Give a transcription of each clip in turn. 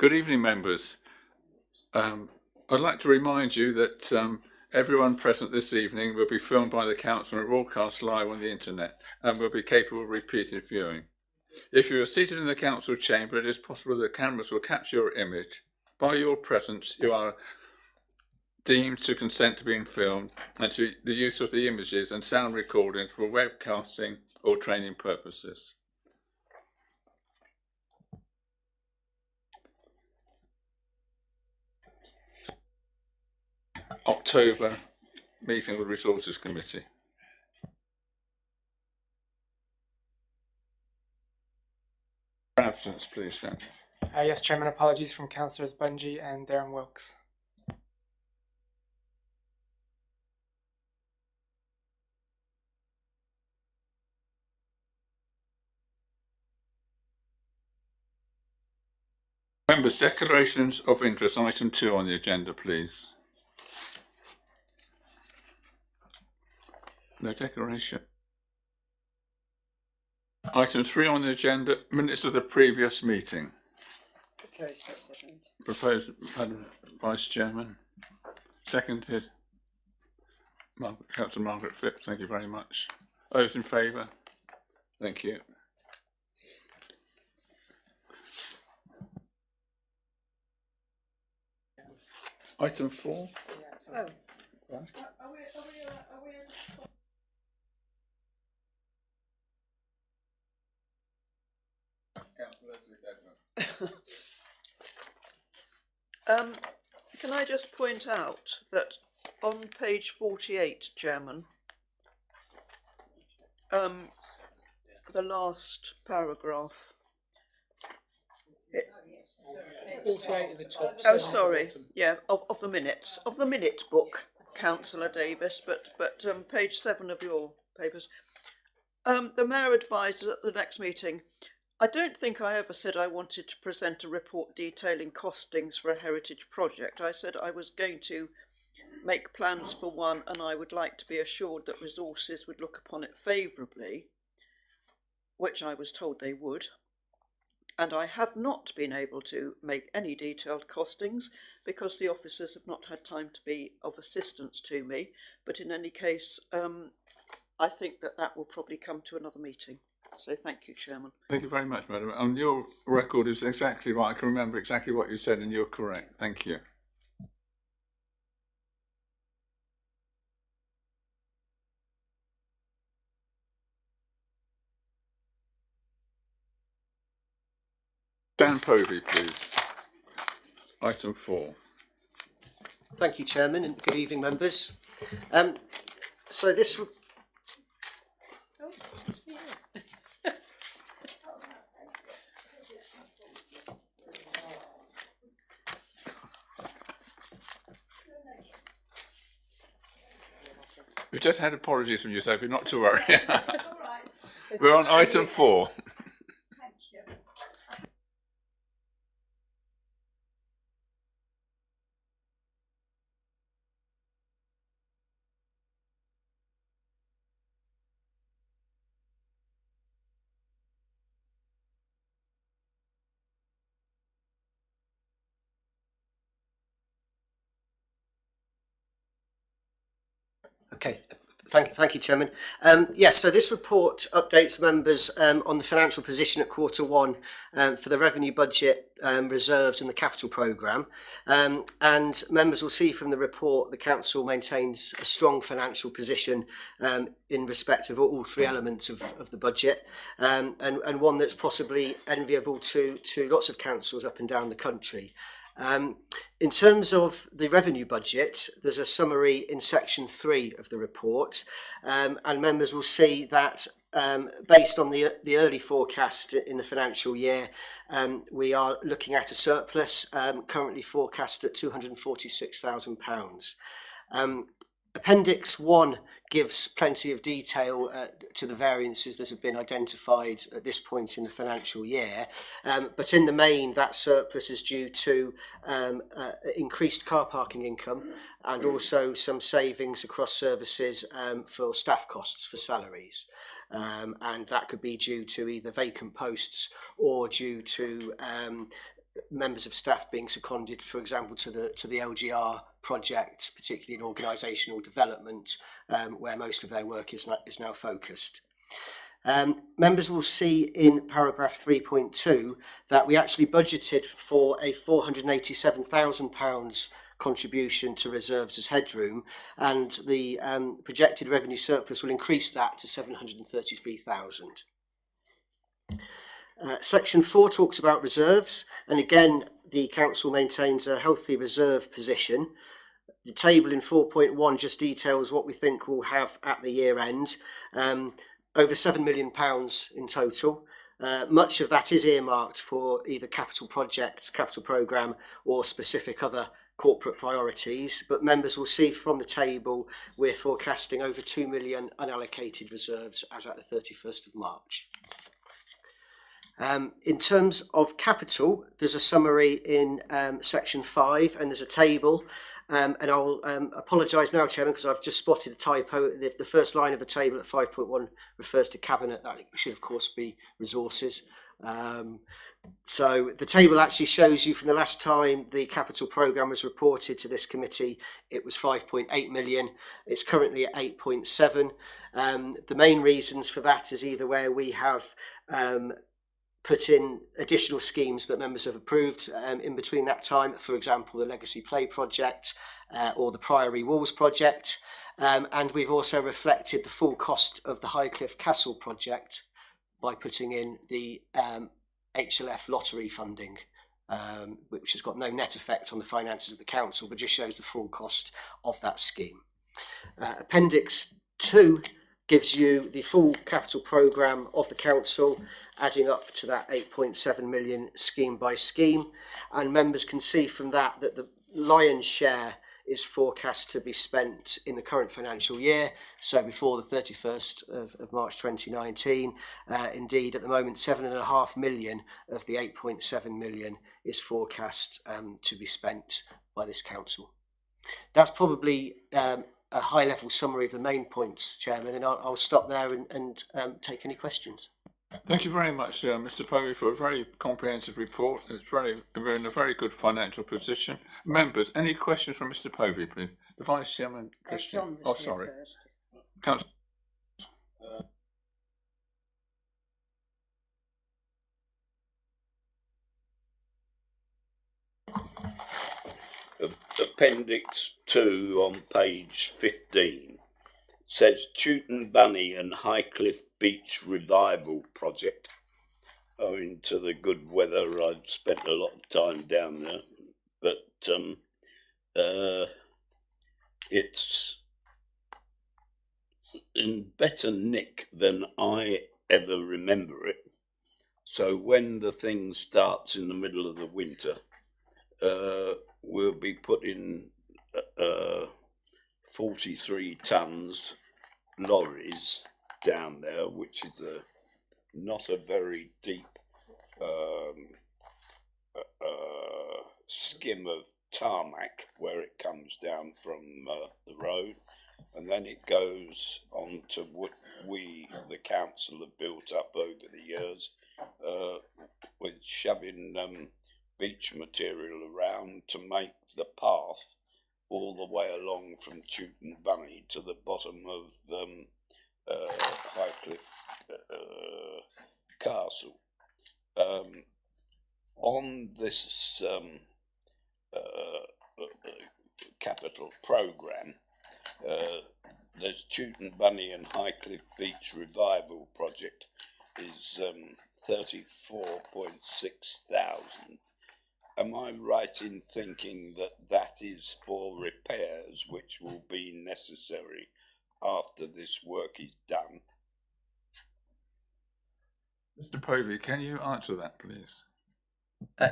Good evening, members. I'd like to remind you that everyone present this evening will be filmed by the Council and broadcast live on the internet and will be capable of repeated viewing. If you are seated in the Council chamber, it is possible that cameras will capture your image. By your presence, you are deemed to consent to being filmed and to the use of the images and sound recording for webcasting or training purposes. October meeting with Resources Committee. Absence, please, Dan. Yes, Chairman, apologies from Councillors Bungie and Darren Wilkes. Members, declarations of interest, item 2 on the agenda, please. No declaration. Item 3 on the agenda, minutes of the previous meeting. Proposed, Madam Vice Chairman. Seconded. Councillor Margaret Phipps, thank you very much. Those in favour? Thank you. Item 4. Oh. Right. Can I just point out that on page 48, Chairman, the last paragraph. 48 at the top. Oh, sorry. Yeah, of the minutes of the minute book, Councillor Davis, but page 7 of your papers. The Mayor advised at the next meeting. I don't think I ever said I wanted to present a report detailing costings for a heritage project. I said I was going to make plans for one and I would like to be assured that resources would look upon it favourably, which I was told they would. And I have not been able to make any detailed costings because the officers have not had time to be of assistance to me. But in any case, I think that will probably come to another meeting. So thank you, Chairman. Thank you very much, Madam. And your record is exactly right. I can remember exactly what you said and you're correct. Thank you. Dan Povey, please. Item 4. Thank you, Chairman, and good evening, members. So this. We've just had apologies from you, Sophie, not to worry. It's all right. We're on item 4. Thank you. Okay, thank you, Chairman. Yes, so this report updates members on the financial position at Q1 for the revenue budget, reserves and the capital programme. And members will see from the report the Council maintains a strong financial position in respect of all 3 elements of the budget, and one that's possibly enviable to lots of councils up and down the country. In terms of the revenue budget, there's a summary in section 3 of the report, and members will see that based on the early forecast in the financial year, we are looking at a surplus currently forecast at £246,000. Appendix 1 gives plenty of detail to the variances that have been identified at this point in the financial year, but in the main that surplus is due to increased car parking income and also some savings across services for staff costs for salaries. And that could be due to either vacant posts or due to members of staff being seconded, for example, to the LGR project, particularly in organisational development, where most of their work is now focused. Members will see in paragraph 3.2 that we actually budgeted for a £487,000 contribution to reserves as headroom, and the projected revenue surplus will increase that to 733,000. Section 4 talks about reserves, and again the council maintains a healthy reserve position. The table in 4.1 just details what we think we'll have at the year end. Over £7 million in total. Much of that is earmarked for either capital projects, capital programme, or specific other corporate priorities, but members will see from the table we're forecasting over 2 million unallocated reserves as at the 31st of March. In terms of capital, there's a summary in section 5, and there's a table. And I'll apologise now, Chairman, because I've just spotted a typo. The first line of the table at 5.1 refers to cabinet. That should, of course, be resources. So the table actually shows you from the last time the capital programme was reported to this committee, it was 5.8 million. It's currently at 8.7. The main reasons for that is either where we have put in additional schemes that members have approved in between that time, for example the Legacy Play project or the Priory Walls project, and we've also reflected the full cost of the Highcliffe Castle project by putting in the HLF lottery funding, which has got no net effect on the finances of the council but just shows the full cost of that scheme. Appendix 2 gives you the full capital programme of the council, adding up to that 8.7 million scheme by scheme, and members can see from that that the lion's share is forecast to be spent in the current financial year, so before the 31st of March 2019. Indeed, at the moment, 7.5 million of the 8.7 million is forecast to be spent by this council. That's probably a high-level summary of the main points, Chairman, and I'll stop there and take any questions. Thank you very much, Mr. Povey, for a very comprehensive report. We're in a very good financial position. Members, any questions from Mr. Povey, please? The Vice Chairman, Christian. Oh, sorry. Councillor. Appendix 2 on page 15 says Chewton Bunny and Highcliffe Beach Revival Project. Owing to the good weather, I've spent a lot of time down there, but it's in better nick than I ever remember it. So when the thing starts in the middle of the winter, we'll be putting 43 tons lorries down there, which is not a very deep skim of tarmac where it comes down from the road, and then it goes on to what we, the council, have built up over the years with shoving beach material around to make the path all the way along from Chewton Bunny to the bottom of Highcliffe Castle. On this capital programme, there's Chewton Bunny and Highcliffe Beach Revival Project is 34.6 thousand. Am I right in thinking that that is for repairs which will be necessary after this work is done? Mr. Povey, can you answer that, please?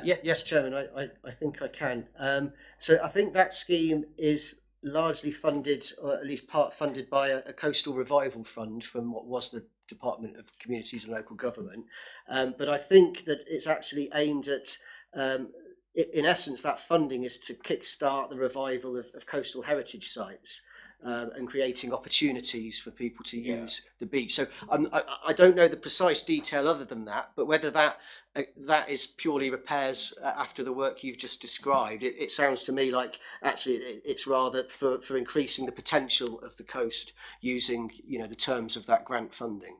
Yes, Chairman, I think I can. So I think that scheme is largely funded, or at least part funded, by a coastal revival fund from what was the Department of Communities and Local Government. But I think that it's actually aimed at, in essence, that funding is to kickstart the revival of coastal heritage sites. and creating opportunities for people to use the beach. So I don't know the precise detail other than that, but whether that is purely repairs after the work you've just described, it sounds to me like actually it's rather for increasing the potential of the coast using the terms of that grant funding.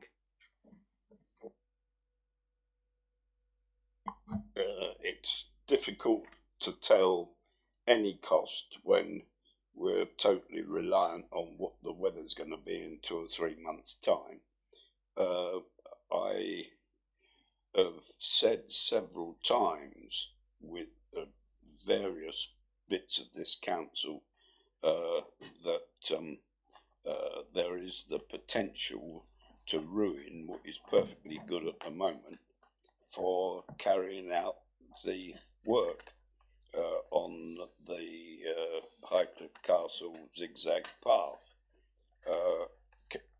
It's difficult to tell any cost when we're totally reliant on what the weather's going to be in 2 or 3 months' time. I have said several times with various bits of this council that there is the potential to ruin what is perfectly good at the moment for carrying out the work on the Highcliffe Castle zigzag path.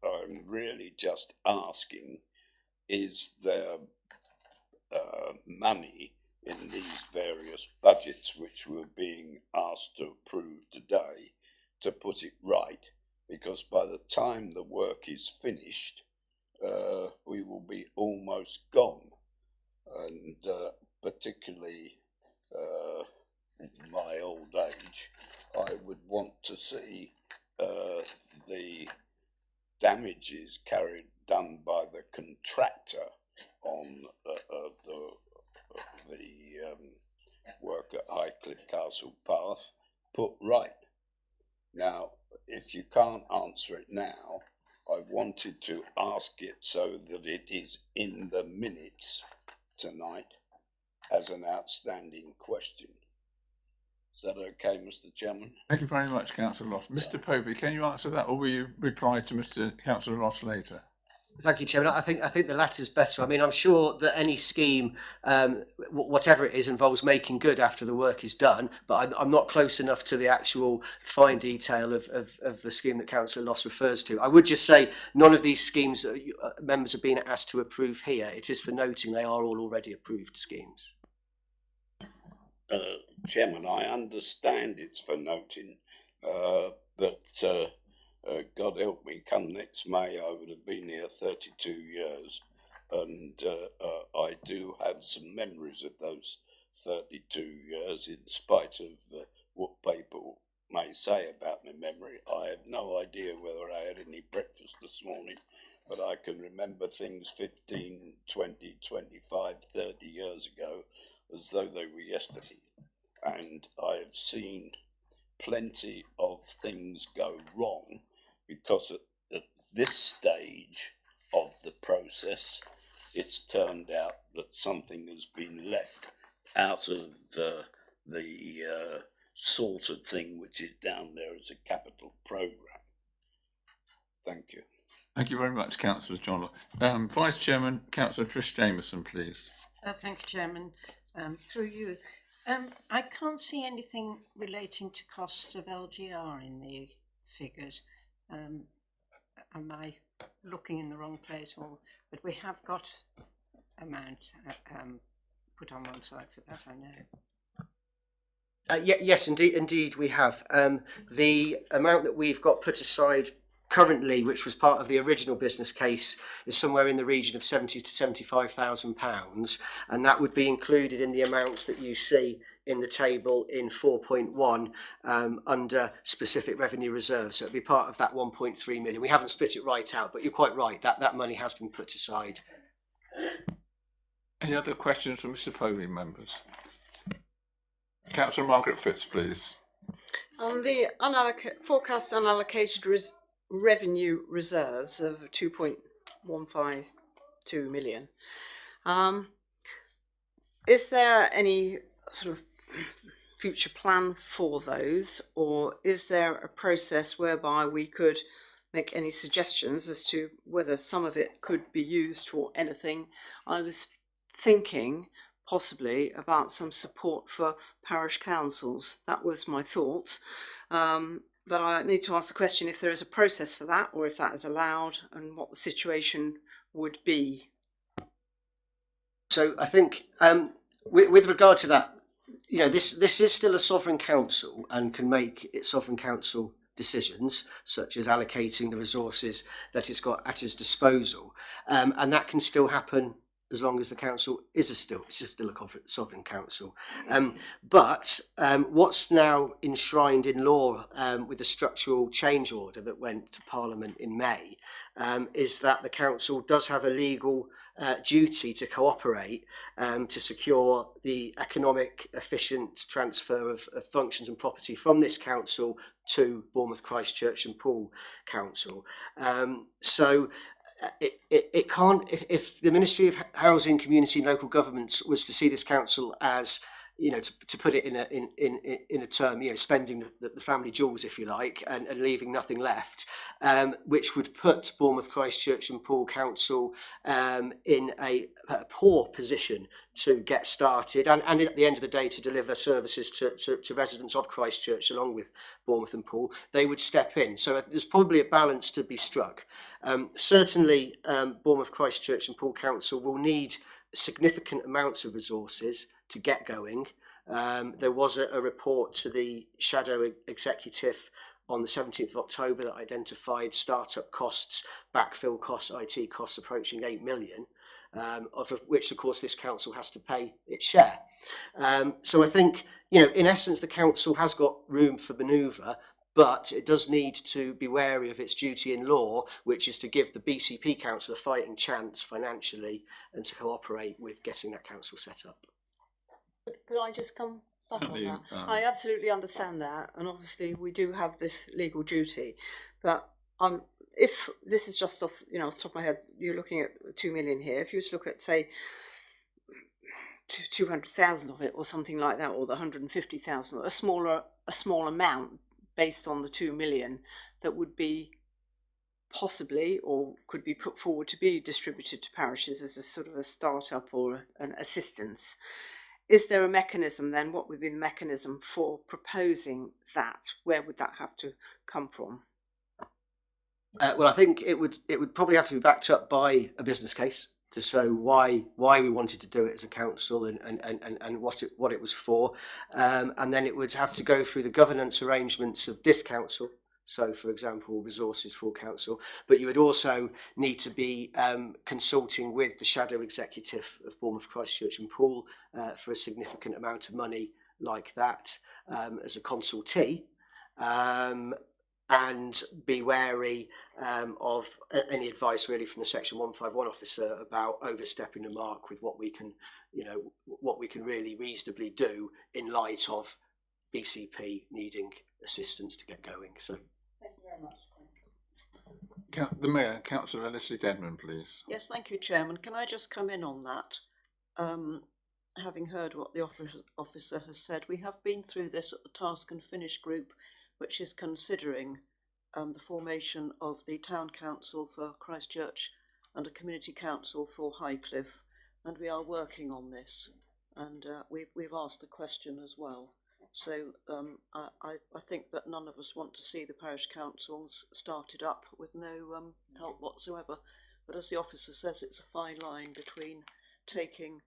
I'm really just asking, is there money in these various budgets which we're being asked to approve today to put it right? Because by the time the work is finished, we will be almost gone. And particularly in my old age, I would want to see the damages done by the contractor on the work at Highcliffe Castle Path put right. Now, if you can't answer it now, I wanted to ask it so that it is in the minutes tonight as an outstanding question. Is that okay, Mr. Chairman? Thank you very much, Councillor Ross. Mr. Povey, can you answer that, or will you reply to Mr. Councillor Ross later? Thank you, Chairman. I think the latter's better. I mean, I'm sure that any scheme, whatever it is, involves making good after the work is done. But I'm not close enough to the actual fine detail of the scheme that Councillor Ross refers to. I would just say none of these schemes that members are being asked to approve here. It is for noting they are all already approved schemes. Chairman, I understand it's for noting, but God help me, come next May I would have been here 32 years, and I do have some memories of those 32 years, in spite of what people may say about my memory. I have no idea whether I had any breakfast this morning, but I can remember things 15, 20, 25, 30 years ago as though they were yesterday. And I have seen plenty of things go wrong because at this stage of the process, it's turned out that something has been left out of the sort of thing which is down there as a capital programme. Thank you. Thank you very much, Councillor John. Vice Chairman, Councillor Trish Jameson, please. Thank you, Chairman. Through you. I can't see anything relating to costs of LGR in the figures. Am I looking in the wrong place? But we have got amount put on one side for that, I know. Yes, indeed we have. The amount that we've got put aside currently, which was part of the original business case, is somewhere in the region of £70,000 to £75,000, and that would be included in the amounts that you see in the table in 4.1 under specific revenue reserves. So it'll be part of that 1.3 million. We haven't split it right out, but you're quite right, that money has been put aside. Any other questions from Mr. Povey, members? Councillor Margaret Fitz, please. On the forecast unallocated revenue reserves of 2.152 million, is there any sort of future plan for those, or is there a process whereby we could make any suggestions as to whether some of it could be used for anything? I was thinking possibly about some support for parish councils. That was my thoughts. But I need to ask the question if there is a process for that, or if that is allowed, and what the situation would be. So I think with regard to that, this is still a sovereign council and can make its sovereign council decisions, such as allocating the resources that it's got at its disposal, and that can still happen as long as the council is still a sovereign council. But what's now enshrined in law with the structural change order that went to Parliament in May is that the council does have a legal duty to cooperate to secure the economic efficient transfer of functions and property from this council to Bournemouth, Christchurch and Poole Council. So it can't, if the Ministry of Housing, Community and Local Governments was to see this council as, you know, to put it in a term, you know, spending the family jewels, if you like, and leaving nothing left, which would put Bournemouth, Christchurch and Poole Council in a poor position to get started and at the end of the day to deliver services to residents of Christchurch along with Bournemouth and Poole, they would step in. So there's probably a balance to be struck. Certainly Bournemouth, Christchurch and Poole Council will need significant amounts of resources to get going. There was a report to the Shadow Executive on the 17th of October that identified start-up costs, backfill costs, IT costs approaching 8 million, of which, of course, this council has to pay its share. So I think, you know, in essence, the council has got room for manoeuvre, but it does need to be wary of its duty in law, which is to give the BCP council a fighting chance financially and to cooperate with getting that council set up. Could I just come back on Certainly, that? I absolutely understand that, and obviously we do have this legal duty, but if this is just off, you know, off the top of my head, you're looking at 2 million here. If you were to look at, say, 200,000 of it or something like that, or the 150,000, a small amount based on the 2 million that would be possibly or could be put forward to be distributed to parishes as a sort of a start-up or an assistance. Is there a mechanism then? What would be the mechanism for proposing that? Where would that have to come from? Well, I think it would probably have to be backed up by a business case to show why we wanted to do it as a council and what it was for, and then it would have to go through the governance arrangements of this council. So, for example, resources for council, but you would also need to be consulting with the Shadow Executive of Bournemouth, Christchurch and Poole for a significant amount of money like that as a consultee. And be wary of any advice really from the Section 151 officer about overstepping the mark with what we can, you know, what we can really reasonably do in light of BCP needing assistance to get going. So, thank you very much. The Mayor, Councillor Leslie Denman, please. Yes, thank you, Chairman. Can I just come in on that? Having heard what the officer has said, we have been through this at the Task and Finish group, which is considering the formation of the Town Council for Christchurch and a Community Council for Highcliffe, and we are working on this, and we've asked the question as well. So I think that none of us want to see the parish councils started up with no help whatsoever, but as the officer says, it's a fine line between taking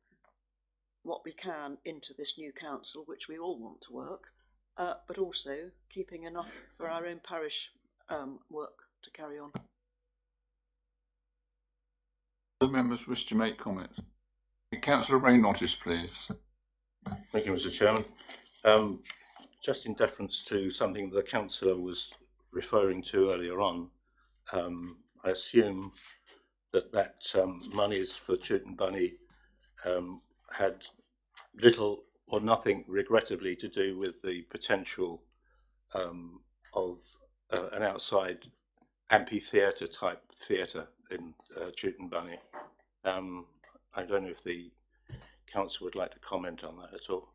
what we can into this new council, which we all want to work, but also keeping enough for our own parish work to carry on. The members wish to make comments. Councillor Ray Nottis, please. Thank you, Mr. Chairman. Just in deference to something the councillor was referring to earlier on, I assume that monies for Chewton Bunny had little or nothing, regrettably, to do with the potential of an outside amphitheatre type theatre in Chewton Bunny. I don't know if the council would like to comment on that at all.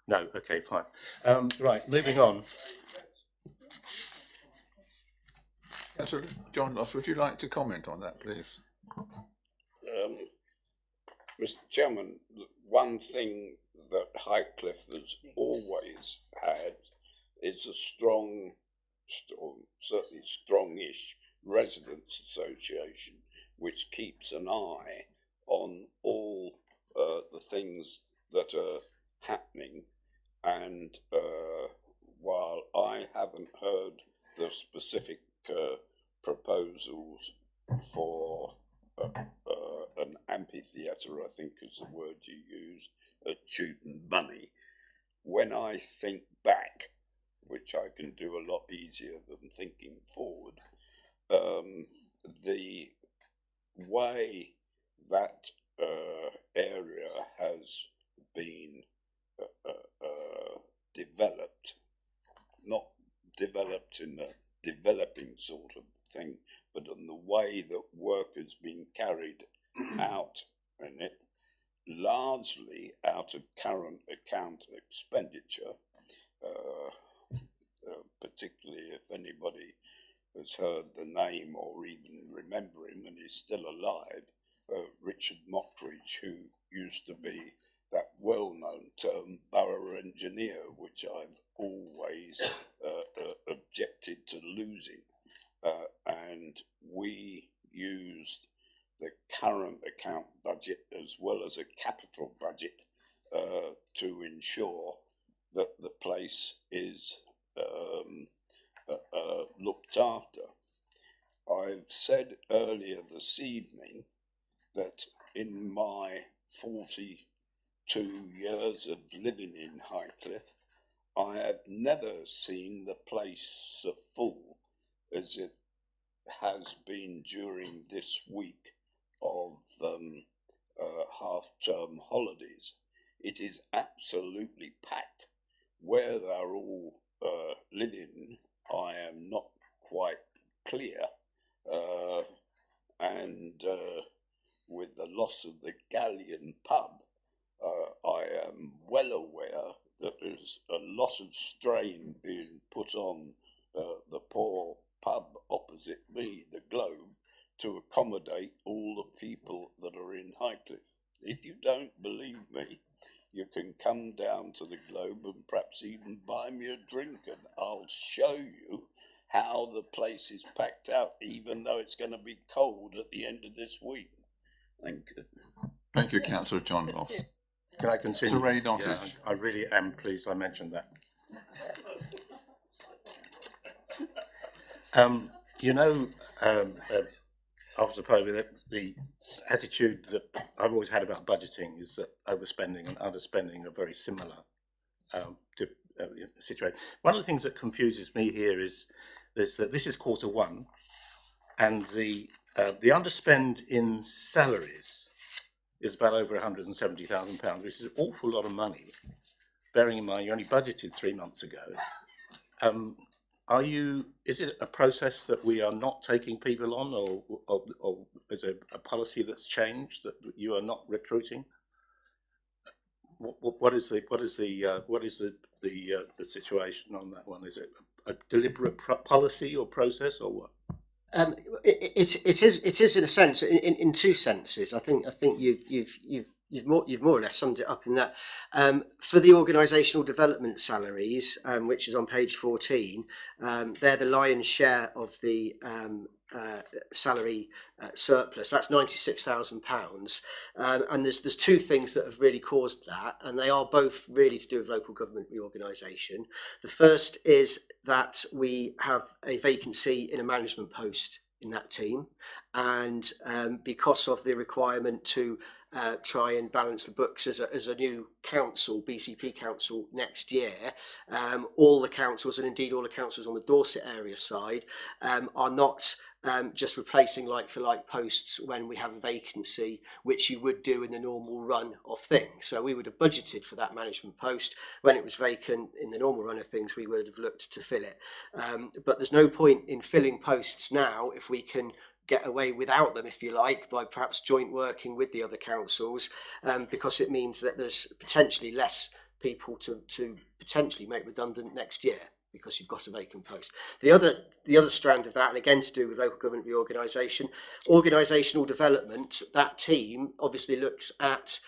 No, okay, fine. Right, moving on. Councillor John Loss, would you like to comment on that, please? Mr. Chairman, one thing that Highcliffe has always had is a strong, certainly strongish residents association, which keeps an eye on all the things that are happening. And while I haven't heard the specific proposals for an amphitheatre, I think is the word you used, at Chewton Bunny. When I think back, which I can do a lot easier than thinking forward, the way that area has been developed, not developed in a developing sort of thing, but in the way that work has been carried out in it, largely out of current account expenditure, particularly if anybody has heard the name or even remember him and he's still alive, Richard Mockridge, who used to be that well-known term borough engineer, which I've always objected to losing. And we used the current account budget as well as a capital budget to ensure that the place is looked after. I've said earlier this evening that in my 42 years of living in Highcliffe, I have never seen the place so full as it has been during this week of half-term holidays. It is absolutely packed. Where they're all living, I am not quite clear. And with the loss of the Galleon pub, I am well aware that there's a lot of strain being put on the poor pub opposite me, the Globe, to accommodate all the people that are in Highcliffe. If you don't believe me, you can come down to the Globe and perhaps even buy me a drink, and I'll show you how the place is packed out, even though it's going to be cold at the end of this week. Thank you. Thank you, Councillor John Ross. Can I continue? Sir Ray Nottage. Yeah, I really am pleased I mentioned that. Officer Povey, that the attitude that I've always had about budgeting is that overspending and underspending are very similar situation. One of the things that confuses me here is that this is Q1, and the underspend in salaries is about over £170,000, which is an awful lot of money, bearing in mind you only budgeted 3 months ago. Is it a process that we are not taking people on, or is it a policy that's changed that you are not recruiting? What is the situation on that one? Is it a deliberate policy or process, or what? It is in a sense, in two senses. I think you've more or less summed it up in that. For the organisational development salaries, which is on page 14, they're the lion's share of the salary surplus. That's £96,000, and there's two things that have really caused that, and they are both really to do with local government reorganisation. The first is that we have a vacancy in a management post in that team, and because of the requirement to try and balance the books as a new council, BCP council next year, all the councils, and indeed all the councils on the Dorset area side, are not just replacing like-for-like posts when we have a vacancy, which you would do in the normal run of things. So we would have budgeted for that management post. When it was vacant in the normal run of things, we would have looked to fill it. But there's no point in filling posts now if we can get away without them, if you like, by perhaps joint working with the other councils, because it means that there's potentially less people to potentially make redundant next year, because you've got a vacant post. The other strand of that, and again to do with local government reorganisation, organisational development, that team obviously looks at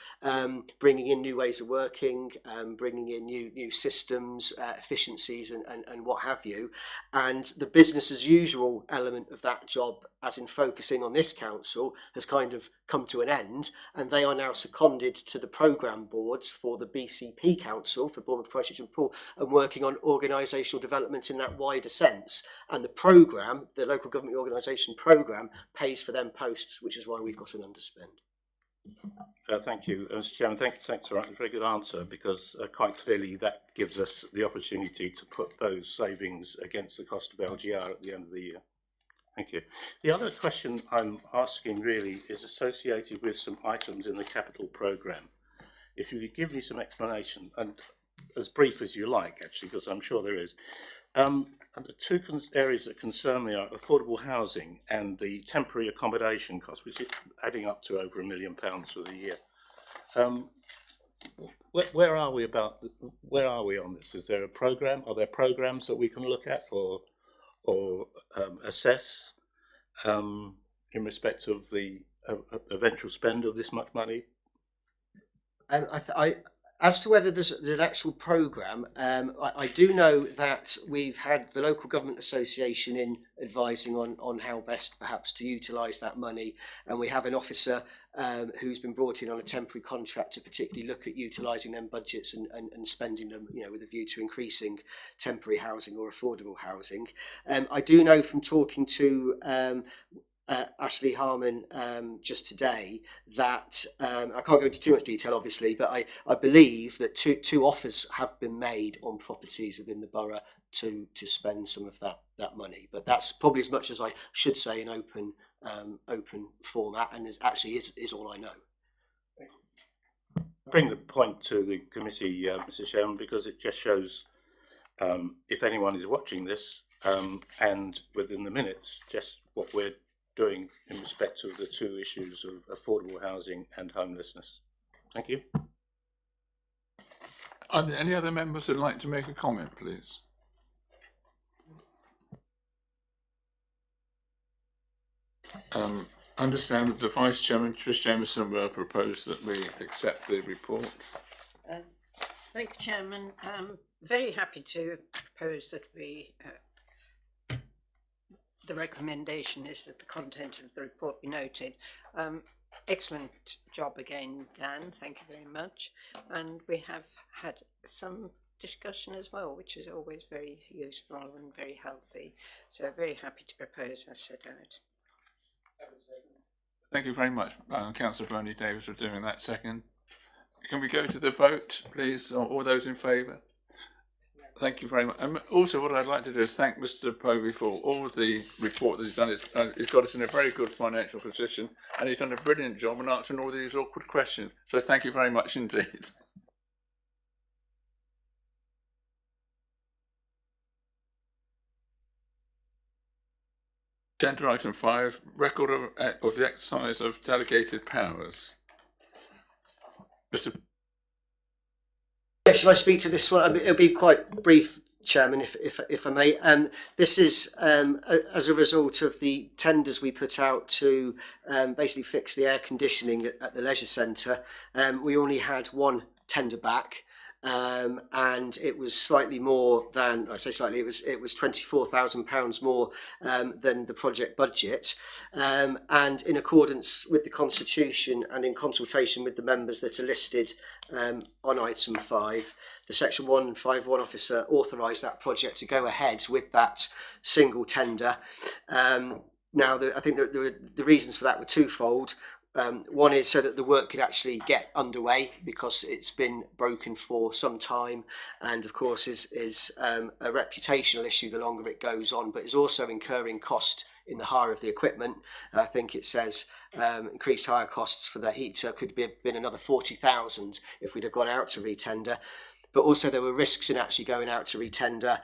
bringing in new ways of working, bringing in new systems, efficiencies and what have you. And the business as usual element of that job as in focusing on this council, has kind of come to an end, and they are now seconded to the programme boards for the BCP Council for Bournemouth, Christchurch and Poole, and working on organisational development in that wider sense. And the programme, the local government organisation programme, pays for them posts, which is why we've got an underspend. Thank you, Mr. Chairman. Thanks for a very good answer, because quite clearly that gives us the opportunity to put those savings against the cost of LGR at the end of the year. Thank you. The other question I'm asking really is associated with some items in the capital programme. If you could give me some explanation, and as brief as you like, actually, because I'm sure there is. And the two areas that concern me are affordable housing and the temporary accommodation cost, which is adding up to over £1 million for the year. Where are we on this? Is there a programme? Are there programmes that we can look at or assess in respect of the eventual spend of this much money? As to whether there's an actual programme, I do know that we've had the Local Government Association in advising on how best perhaps to utilise that money, and we have an officer who's been brought in on a temporary contract to particularly look at utilising them budgets and spending them, with a view to increasing temporary housing or affordable housing. I do know from talking to Ashley Harman just today that I can't go into too much detail obviously, but I believe that two offers have been made on properties within the borough to spend some of that money, but that's probably as much as I should say in open format, and is all I know. Bring the point to the committee, Mr. Chairman, because it just shows if anyone is watching this and within the minutes just what we're doing in respect of the two issues of affordable housing and homelessness. Thank you. Are there any other members who'd like to make a comment, please? Understand that the Vice Chairman, Trish Jameson, will propose that we accept the report. Thank you, Chairman. Very happy to propose that we the recommendation is that the content of the report be noted. Excellent job again, Dan. Thank you very much. And we have had some discussion as well, which is always very useful and very healthy. So very happy to propose as set out. Thank you very much, Councillor Bernie Davis, for doing that. Second. Can we go to the vote, please? All those in favour? Thank you very much. And also what I'd like to do is thank Mr. Povey for all the report that he's done. He's got us in a very good financial position, and he's done a brilliant job in answering all these awkward questions. So thank you very much indeed. Agenda item 5, record of the exercise of delegated powers. Mr. Should I speak to this one? It'll be quite brief, Chairman, if I may. This is as a result of the tenders we put out to basically fix the air conditioning at the leisure centre. We only had one tender back. And it was slightly more than, I say slightly, it was £24,000 more than the project budget, and in accordance with the Constitution and in consultation with the members that are listed on item 5, the section 151 officer authorised that project to go ahead with that single tender. Now I think the reasons for that were twofold. One is so that the work could actually get underway, because it's been broken for some time, and of course is a reputational issue the longer it goes on, but is also incurring cost in the hire of the equipment. I think it says increased hire costs for the heater could have been another 40,000 if we'd have gone out to retender. But also there were risks in actually going out to retender,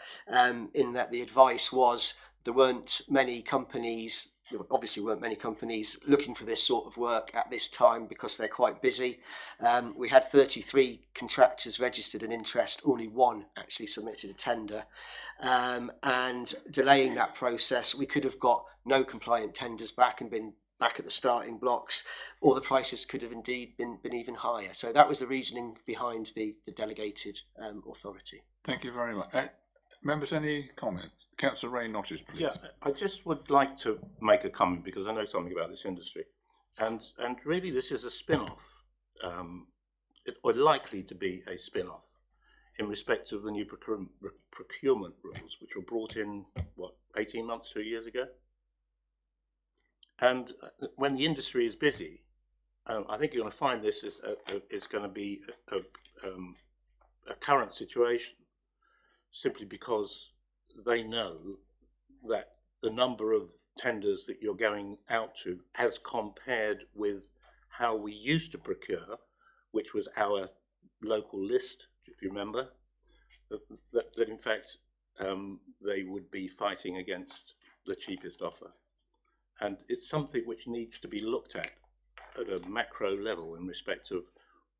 in that the advice was there weren't many companies. There obviously weren't many companies looking for this sort of work at this time because they're quite busy. We had 33 contractors registered in interest, only one actually submitted a tender. And delaying that process, we could have got no compliant tenders back and been back at the starting blocks, or the prices could have indeed been even higher. So that was the reasoning behind the delegated authority. Thank you very much. Members, any comment? Councillor Ray Nottage, please. Yeah, I just would like to make a comment because I know something about this industry, and really this is a spin-off, or likely to be a spin-off, in respect of the new procurement rules, which were brought in 18 months, 2 years ago. And when the industry is busy, I think you're going to find this is going to be a current situation, simply because they know that the number of tenders that you're going out to, as compared with how we used to procure, which was our local list, if you remember, that in fact they would be fighting against the cheapest offer. And it's something which needs to be looked at a macro level in respect of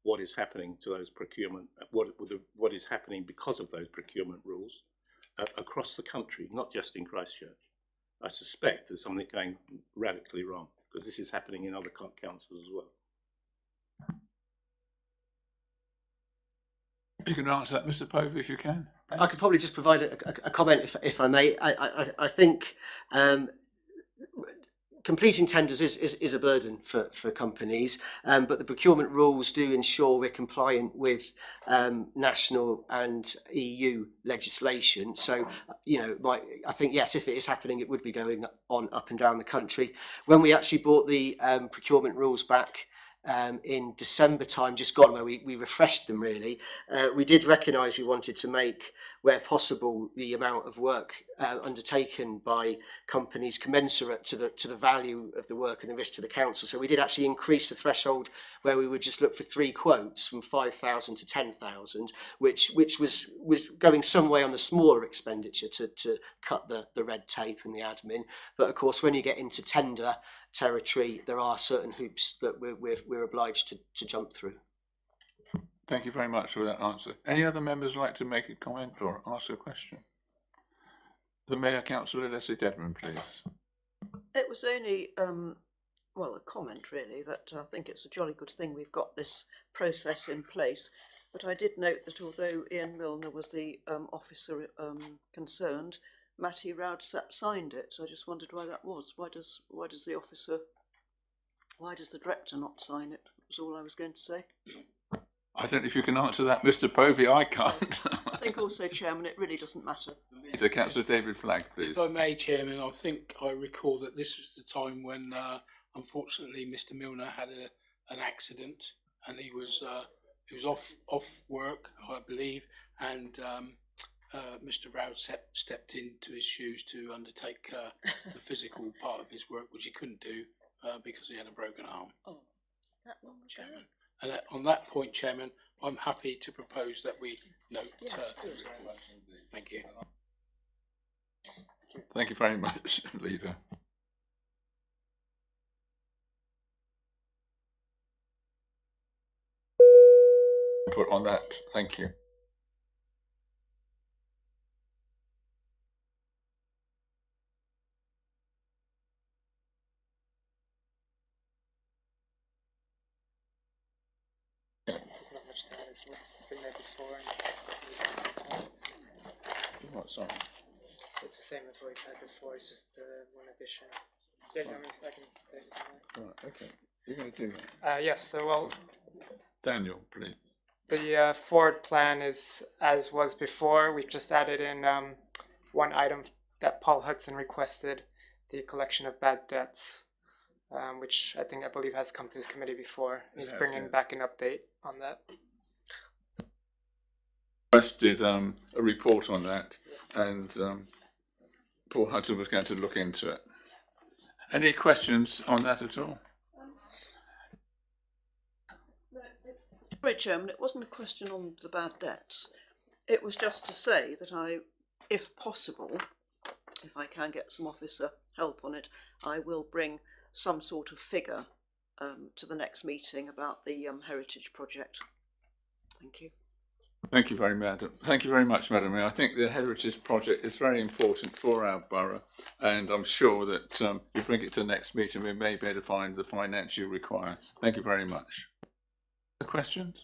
what is happening to those procurement, what is happening because of those procurement rules across the country, not just in Christchurch. I suspect there's something going radically wrong, because this is happening in other councils as well. You can answer that, Mr. Povey, if you can. I could probably just provide a comment, if I may. I think completing tenders is a burden for companies, but the procurement rules do ensure we're compliant with national and EU legislation. So, you know, I think, yes, if it is happening, it would be going on up and down the country. When we actually brought the procurement rules back in December time just gone, where we refreshed them really, we did recognise we wanted to make, where possible, the amount of work undertaken by companies commensurate to the value of the work and the risk to the council. So we did actually increase the threshold where we would just look for 3 quotes from 5,000 to 10,000, which was going some way on the smaller expenditure to cut the red tape and the admin. But of course, when you get into tender territory, there are certain hoops that we're obliged to jump through. Thank you very much for that answer. Any other members like to make a comment or ask a question? The Mayor, Councillor Leslie Dedman, please. It was only, well, a comment really, that I think it's a jolly good thing we've got this process in place. But I did note that although Ian Milner was the officer concerned, Matty Rowdsap signed it. So I just wondered why that was. Why does the director not sign it? Was all I was going to say. I don't know if you can answer that, Mr. Povey. I can't. I think also, Chairman, it really doesn't matter. So, Councillor David Flagg, please. If I may, Chairman, I think I recall that this was the time when, unfortunately, Mr. Milner had an accident, and he was off work, I believe, and Mr. Rowdsap stepped into his shoes to undertake the physical part of his work, which he couldn't do because he had a broken arm. Oh, that long ago. Chairman. And on that point, Chairman, I'm happy to propose that we note. Yes, thank you. Thank you very much, Leader. Put on that. Thank you. There's not much to add. It's what's been there before. What, sorry? It's the same as what we've had before. It's just one addition. Yeah, how many seconds? Right, okay. You're going to do that. Yes. So well, Daniel, please. the forward plan is as was before. We've just added in one item that Paul Hudson requested, the collection of bad debts, which I believe has come to his committee before. He's bringing back an update on that. Requested a report on that, and Paul Hudson was going to look into it. Any questions on that at all? Sorry, Chairman, it wasn't a question on the bad debts. It was just to say that if possible, if I can get some officer help on it, I will bring some sort of figure to the next meeting about the heritage project. Thank you. Thank you very much, Madam Mayor. I think the Heritage Project is very important for our borough, and I'm sure that if we bring it to the next meeting, we may be able to find the finance you require. Thank you very much. Questions?